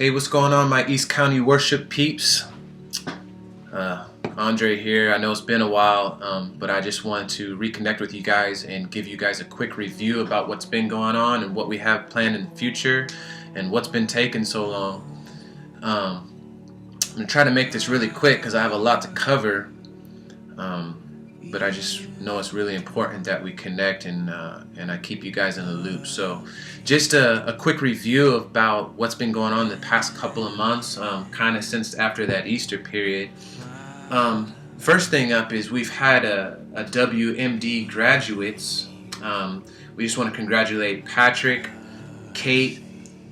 Hey, what's going on, my East County worship peeps? Andre here. I know it's been a while, but I just wanted to reconnect with you guys and give you guys a quick review about what's been going on and what we have planned in the future and what's been taking so long. I'm going to try to make this really quick because I have a lot to cover, but I just know it's really important that we connect and I keep you guys in the loop. So just a quick review about what's been going on the past couple of months, kind of since after that Easter period. First thing up is we've had a WMD graduates. We just want to congratulate Patrick, Kate,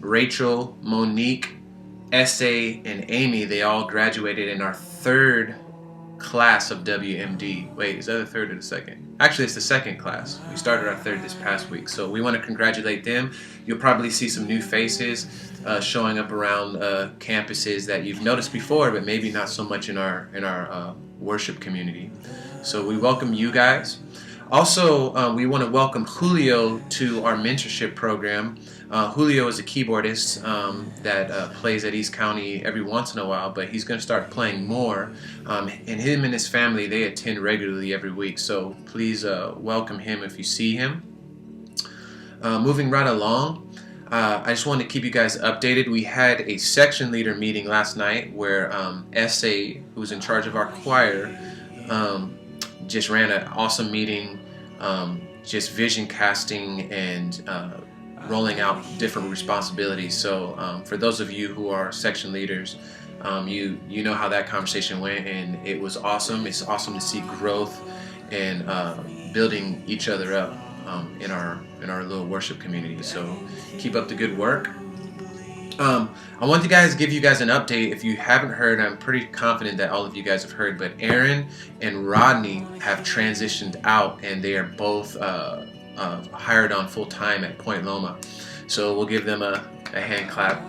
Rachel, Monique, Essay, and Amy. They all graduated in our third class of WMD. Wait, is that the third or the second? Actually, it's the second class. We started our third this past week, so we want to congratulate them. You'll probably see some new faces showing up around campuses that you've noticed before, but maybe not so much in our worship community. So we welcome you guys. Also, we want to welcome Julio to our mentorship program. Julio is a keyboardist that plays at East County every once in a while, but he's going to start playing more. And him and his family, they attend regularly every week, so please welcome him if you see him. Moving right along, I just wanted to keep you guys updated. We had a section leader meeting last night where Essay, who's in charge of our choir, just ran an awesome meeting, just vision casting and rolling out different responsibilities. So for those of you who are section leaders, you know how that conversation went, and it was awesome. It's awesome to see growth and building each other up in our little worship community. So keep up the good work. I want to give you guys an update. If you haven't heard, I'm pretty confident that all of you guys have heard, but Aaron and Rodney have transitioned out, and they are both hired on full time at Point Loma. So we'll give them a hand clap.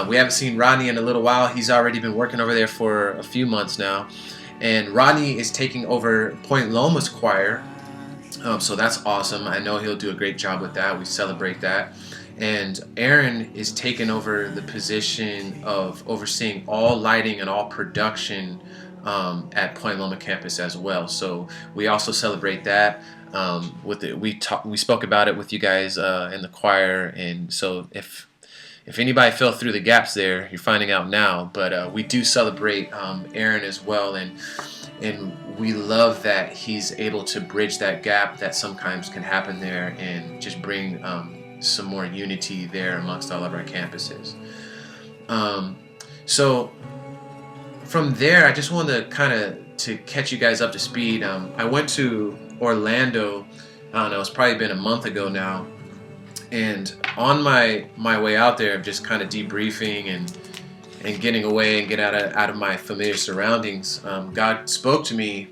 We haven't seen Rodney in a little while. He's already been working over there for a few months now, and Rodney is taking over Point Loma's choir. So that's awesome. I know he'll do a great job with that. We celebrate that. And Aaron is taking over the position of overseeing all lighting and all production at Point Loma campus as well. So we also celebrate that. We spoke about it with you guys in the choir, and so if anybody fell through the gaps there, you're finding out now. But we do celebrate Aaron as well, and we love that he's able to bridge that gap that sometimes can happen there and just bring some more unity there amongst all of our campuses. So from there, I just wanted to catch you guys up to speed. I went to Orlando, I don't know, it's probably been a month ago now, and on my way out there, just kind of debriefing and getting away and get out of my familiar surroundings, God spoke to me,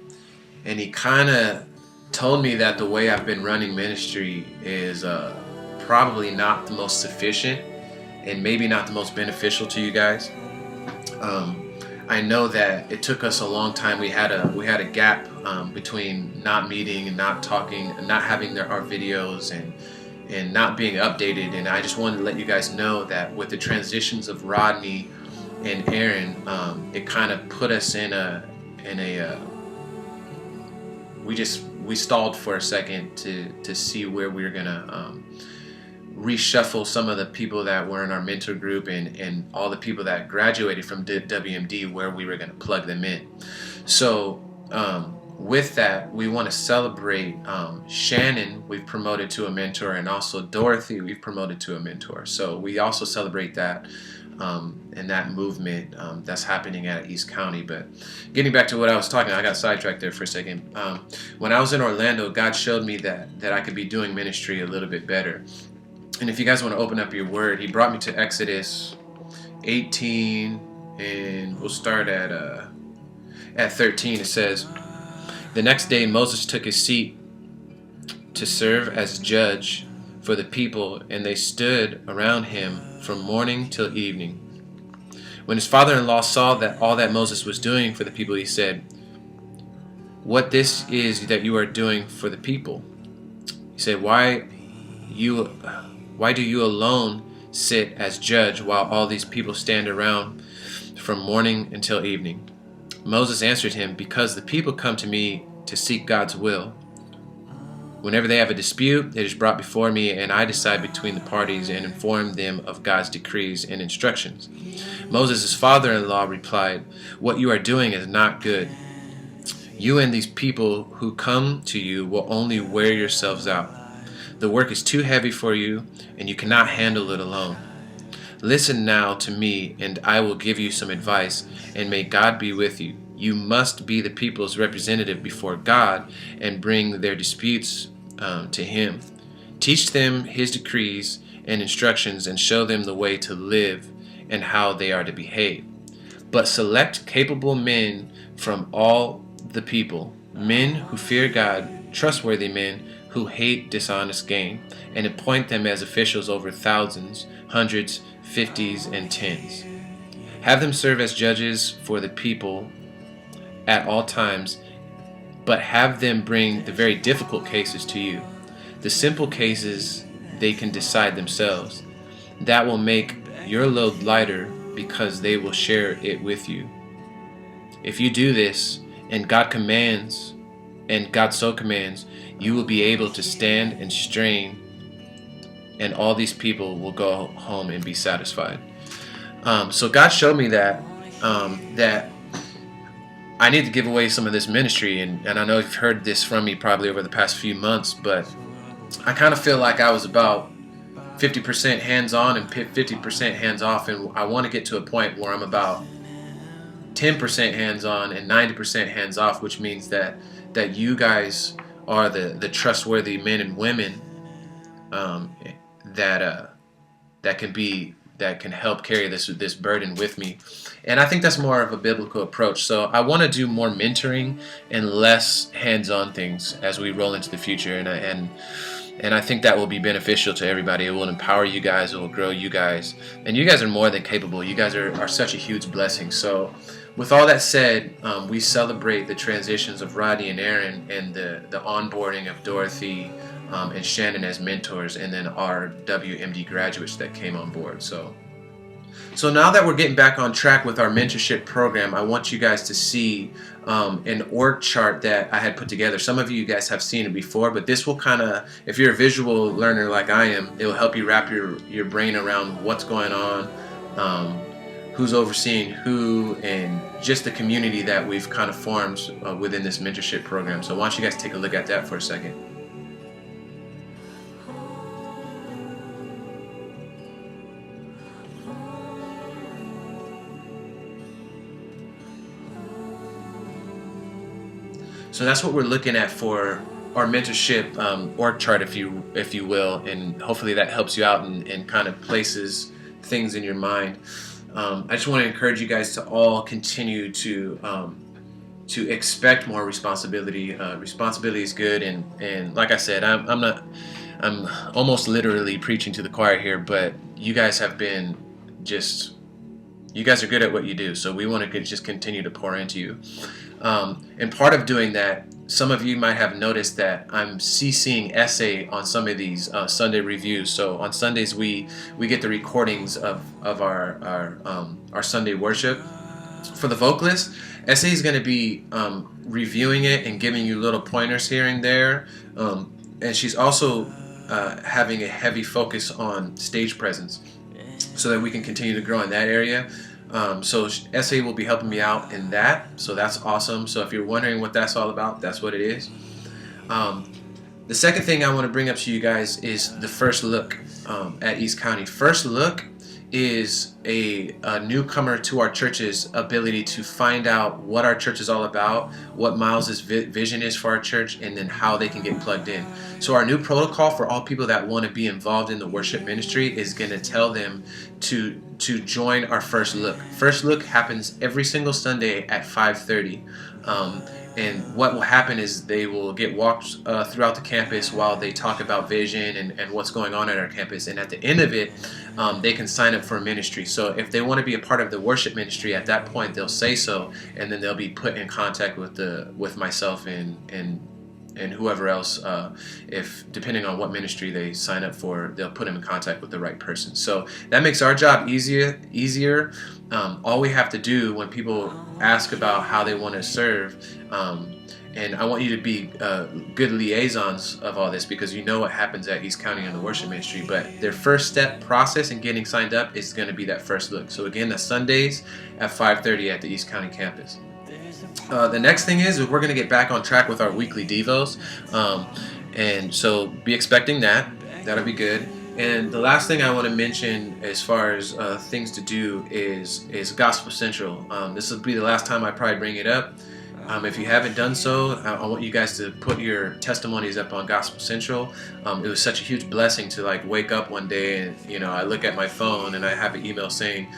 and he kind of told me that the way I've been running ministry is probably not the most sufficient and maybe not the most beneficial to you guys. I know that it took us a long time. We had a gap between not meeting and not talking and not having our videos and not being updated. And I just wanted to let you guys know that with the transitions of Rodney and Aaron, it kind of put us we stalled for a second to see where we were gonna reshuffle some of the people that were in our mentor group and all the people that graduated from WMD, where we were going to plug them in. So with that, we want to celebrate Shannon, we've promoted to a mentor, and also Dorothy, we've promoted to a mentor. So we also celebrate that and that movement that's happening at East County. But getting back to what I was talking, I got sidetracked there for a second. When I was in Orlando, God showed me that I could be doing ministry a little bit better. And if you guys want to open up your word, he brought me to Exodus 18, and we'll start at 13. It says, "The next day Moses took his seat to serve as judge for the people, and they stood around him from morning till evening. When his father-in-law saw that all that Moses was doing for the people, he said, 'What this is that you are doing for the people?' He said, 'Why do you alone sit as judge while all these people stand around from morning until evening?" Moses answered him, "Because the people come to me to seek God's will. Whenever they have a dispute, it is brought before me, and I decide between the parties and inform them of God's decrees and instructions." Moses' father-in-law replied, "What you are doing is not good. You and these people who come to you will only wear yourselves out. The work is too heavy for you, and you cannot handle it alone. Listen now to me, and I will give you some advice, and may God be with you. You must be the people's representative before God and bring their disputes to Him. Teach them His decrees and instructions and show them the way to live and how they are to behave. But select capable men from all the people, men who fear God, trustworthy men who hate dishonest gain, and appoint them as officials over thousands, hundreds, fifties, and tens. Have them serve as judges for the people at all times, but have them bring the very difficult cases to you. The simple cases they can decide themselves. That will make your load lighter because they will share it with you. If you do this, and God so commands, you will be able to stand and strain, and all these people will go home and be satisfied." So God showed me that I need to give away some of this ministry, and I know you've heard this from me probably over the past few months, but I kind of feel like I was about 50% hands-on and 50% hands-off, and I want to get to a point where I'm about 10% hands-on and 90% hands-off, which means that you guys are the trustworthy men and women that can help carry this burden with me. And I think that's more of a biblical approach. So I want to do more mentoring and less hands-on things as we roll into the future, and I think that will be beneficial to everybody. It will empower you guys, it will grow you guys, and you guys are more than capable. You guys are such a huge blessing. So with all that said, we celebrate the transitions of Rodney and Aaron, and the onboarding of Dorothy and Shannon as mentors, and then our WMD graduates that came on board. So now that we're getting back on track with our mentorship program, I want you guys to see an org chart that I had put together. Some of you guys have seen it before, but this will kind of, if you're a visual learner like I am, it will help you wrap your brain around what's going on, who's overseeing who, and just the community that we've kind of formed within this mentorship program. So why don't you guys take a look at that for a second. So that's what we're looking at for our mentorship org chart, if you will, and hopefully that helps you out and kind of places things in your mind. I just want to encourage you guys to all continue to expect more responsibility. Responsibility is good, and like I said, I'm almost literally preaching to the choir here, but you guys are good at what you do, so we want to just continue to pour into you. And part of doing that, some of you might have noticed that I'm CCing essay on some of these Sunday reviews. So on Sundays we get the recordings of our Sunday worship. For the vocalist, essay is going to be reviewing it and giving you little pointers here and there. And she's also having a heavy focus on stage presence, so that we can continue to grow in that area. So SA will be helping me out in that, so that's awesome. So if you're wondering what that's all about, that's what it is. The second thing I want to bring up to you guys is the First Look at East County. First Look is a newcomer to our church's ability to find out what our church is all about, what Miles's vision is for our church, and then how they can get plugged in. So our new protocol for all people that want to be involved in the worship ministry is going to tell them to join our First Look. First Look happens every single Sunday at 5:30. And what will happen is they will get walked throughout the campus while they talk about vision and what's going on at our campus. And at the end of it, they can sign up for a ministry. So if they want to be a part of the worship ministry, at that point they'll say so, and then they'll be put in contact with myself and and whoever else, if depending on what ministry they sign up for, they'll put them in contact with the right person. So that makes our job easier. All we have to do when people ask about how they want to serve, and I want you to be good liaisons of all this, because you know what happens at East County in the worship ministry. But their first step process in getting signed up is going to be that first look. So again, that's Sundays at 5:30 at the East County campus. The next thing is we're going to get back on track with our weekly devos, and so be expecting that. That'll be good. And the last thing I want to mention as far as things to do is Gospel Central. This will be the last time I probably bring it up. If you haven't done so, I want you guys to put your testimonies up on Gospel Central. It was such a huge blessing to like wake up one day and I look at my phone and I have an email saying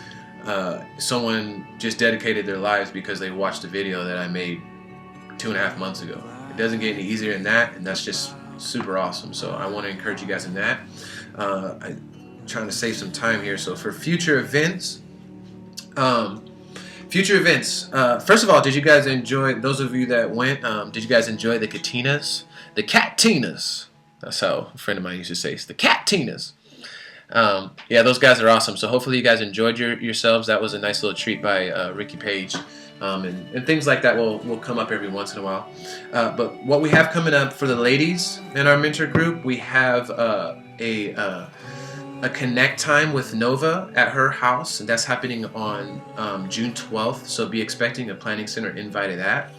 someone just dedicated their lives because they watched a video that I made 2.5 months ago. It doesn't get any easier than that, and that's just super awesome. So I want to encourage you guys in that. I'm trying to save some time here. So for future events, first of all, did you guys enjoy, those of you that went, did you guys enjoy the Catinas? The Catinas. That's how a friend of mine used to say, it's the Catinas. Yeah, those guys are awesome. So hopefully you guys enjoyed yourselves. That was a nice little treat by Ricky Page. And things like that will come up every once in a while. But what we have coming up for the ladies in our mentor group, we have a connect time with Nova at her house, and that's happening on June 12th. So be expecting a planning center invite of that.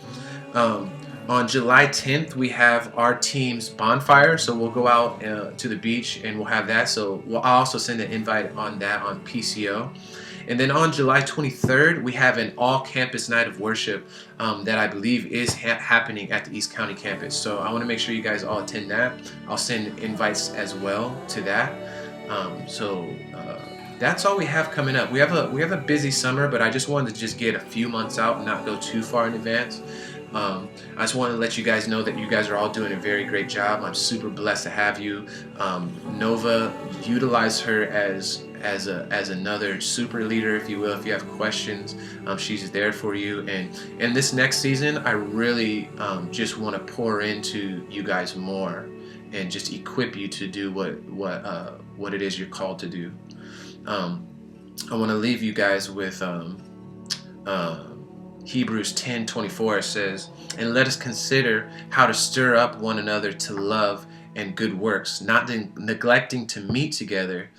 On July 10th, we have our team's bonfire, so we'll go out to the beach and we'll have that. So I'll also send an invite on that on PCO. And then on July 23rd, we have an all-campus night of worship that I believe is happening at the East County campus. So I want to make sure you guys all attend that. I'll send invites as well to that. That's all we have coming up. We have a busy summer, but I just wanted to just get a few months out and not go too far in advance. I just want to let you guys know that you guys are all doing a very great job. I'm super blessed to have you. Nova, utilize her as another super leader, if you will. If you have questions, she's there for you. And in this next season, I really just want to pour into you guys more and just equip you to do what it is you're called to do. I want to leave you guys with Hebrews 10:24. It says, "And let us consider how to stir up one another to love and good works, not neglecting to meet together,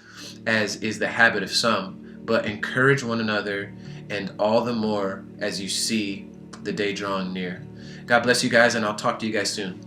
as is the habit of some, but encourage one another, and all the more as you see the day drawing near." God bless you guys, and I'll talk to you guys soon.